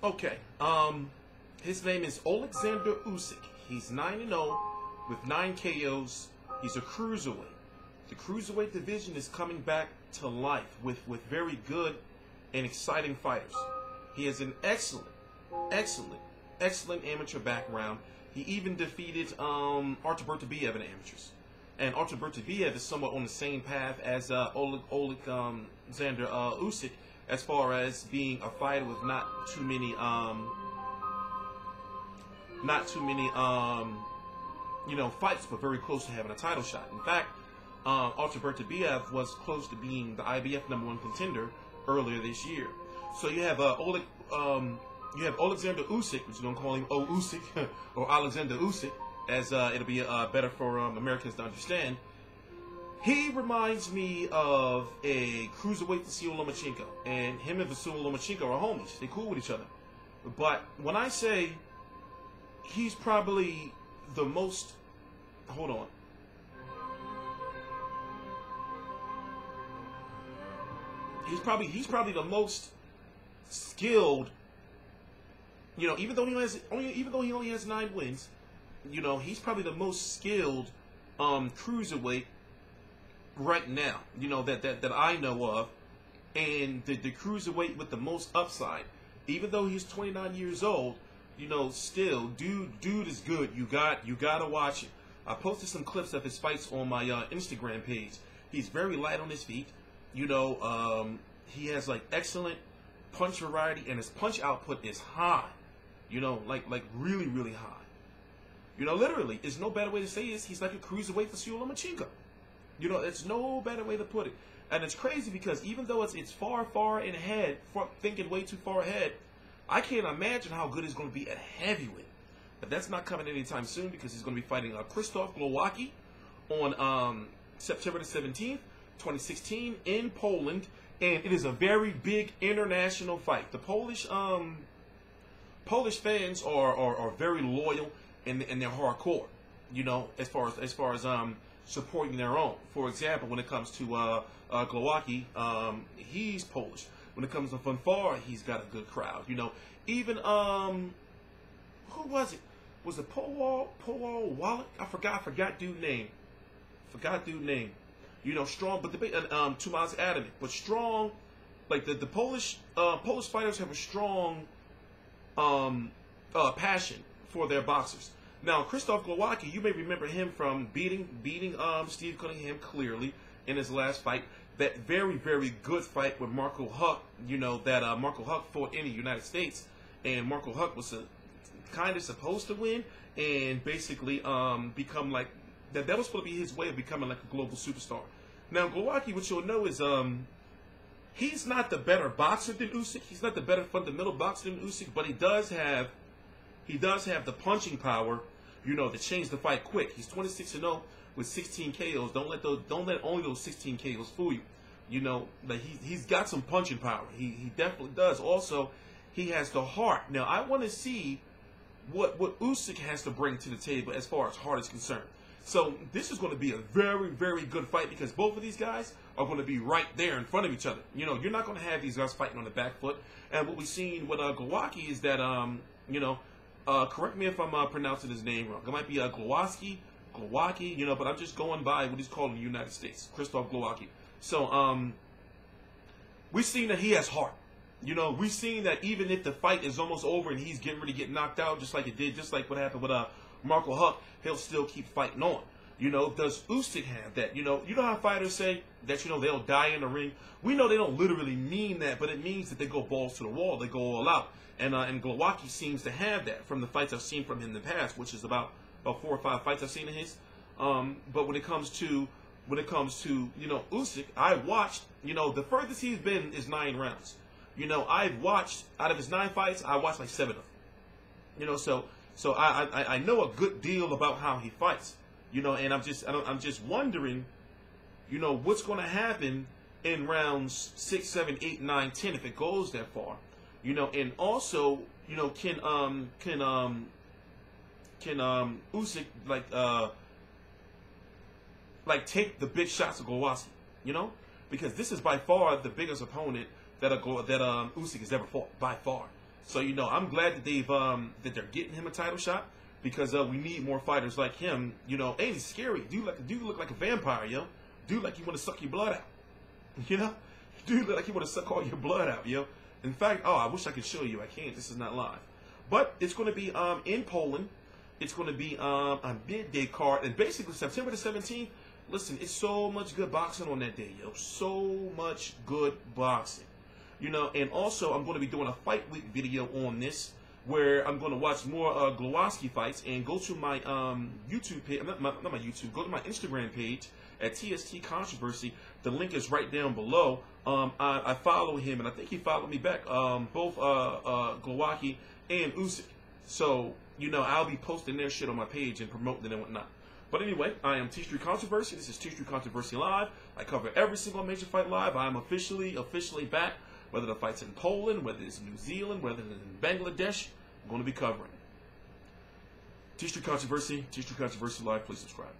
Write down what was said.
Okay. His name is Alexander Usyk. He's 9-0 with 9 KOs. He's a cruiserweight. The cruiserweight division is coming back to life with very good and exciting fighters. He has an excellent amateur background. He even defeated Artur Beterbiev in the amateurs. And Artur Beterbiev is somewhat on the same path as Alexander Usyk as far as being a fighter with not too many fights, but very close to having a title shot. In fact, Artur Beterbiev was close to being the IBF #1 contender earlier this year. So you have Alexander Usyk, which you're gonna call him Usyk or Alexander Usyk, as it'll be better for Americans to understand. He reminds me of a cruiserweight Vasyl Lomachenko, and him and Vasyl Lomachenko are homies. They cool with each other. But when I say he's probably the most, hold on. He's probably the most skilled. You know, even though he only has 9 wins, you know, he's probably the most skilled cruiserweight right now. You know, that I know of, and the cruiserweight with the most upside. Even though he's 29 years old, you know, still, dude is good. You gotta watch it. I posted some clips of his fights on my Instagram page. He's very light on his feet. You know, he has like excellent punch variety, and his punch output is high. You know, like really high. You know, literally, there's no better way to say it. He's like a cruiserweight for Vasyl Lomachenko. You know, it's no better way to put it. And it's crazy because even though it's far in ahead, thinking way too far ahead, I can't imagine how good he's going to be at heavyweight. But that's not coming anytime soon because he's going to be fighting Glowacki on September the 17th, 2016 in Poland. And it is a very big international fight. The Polish fans are very loyal and they're hardcore. You know, as far as supporting their own. For example, when it comes to Glowacki, he's Polish. When it comes to Fanfare, he's got a good crowd. You know, even who was it? Was it Powell Wallach? I forgot dude name. You know, strong, but Tomasz Adamant, but strong. Like the Polish fighters have a strong passion for their boxers. Now, Krzysztof Glowacki, you may remember him from beating Steve Cunningham clearly in his last fight. That very good fight with Marco Huck. You know that Marco Huck fought in the United States, and Marco Huck was kind of supposed to win and basically become like that. That was supposed to be his way of becoming like a global superstar. Now, Glowacki, what you'll know is he's not the better boxer than Usyk. He's not the better fundamental boxer than Usyk, but he does have the punching power, you know, to change the fight quick. He's 26-0 with 16 KOs. Don't let only those 16 KOs fool you. You know, like he's got some punching power. He definitely does. Also, he has the heart. Now, I want to see what Usyk has to bring to the table as far as heart is concerned. So this is going to be a very good fight because both of these guys are going to be right there in front of each other. You know, you're not going to have these guys fighting on the back foot. And what we've seen with Glowacki is that, you know, correct me if I'm pronouncing his name wrong. It might be Glowacki, you know, but I'm just going by what he's called in the United States, Krzysztof Glowacki. So we've seen that he has heart. You know, we've seen that even if the fight is almost over and he's getting ready to get knocked out, just like what happened with Marco Huck, he'll still keep fighting on. You know, does Usyk have that? You know how fighters say that, you know, they'll die in the ring? We know they don't literally mean that, but it means that they go balls to the wall, they go all out. And Glowacki seems to have that from the fights I've seen from him in the past, which is about 4 or 5 fights I've seen of his. But when it comes to you know, Usyk, I watched, you know, the furthest he's been is 9 rounds. You know, I've watched out of his 9 fights, I watched like 7 of them. You know, so I know a good deal about how he fights. You know, and I'm just wondering, you know, what's going to happen in rounds 6, 7, 8, 9, 10 if it goes that far. You know, and also, you know, can Usyk like take the big shots of Glowacki, you know? Because this is by far the biggest opponent that Usyk has ever fought, by far. So, you know, I'm glad that they're getting him a title shot, because we need more fighters like him. You know, ain't he scary? Dude look like a vampire, yo. Dude like he want to suck your blood out. You know? Dude look like he want to suck all your blood out, yo. In fact, oh, I wish I could show you. I can't. This is not live. But it's going to be in Poland. It's going to be a midday card. And basically, September the 17th, listen, it's so much good boxing on that day, yo. So much good boxing. You know, and also I'm going to be doing a Fight Week video on this, where I'm going to watch more Glowacki fights, and go to my YouTube page, not my YouTube, go to my Instagram page at TST Controversy. The link is right down below. I follow him, and I think he followed me back, both Glowacki and Usyk. So, you know, I'll be posting their shit on my page and promoting it and whatnot. But anyway, I am T-Street Controversy. This is T-Street Controversy Live. I cover every single major fight live. I am officially back. Whether the fight's in Poland, whether it's New Zealand, whether it's in Bangladesh, I'm going to be covering it. T-Street Controversy Live. Please subscribe.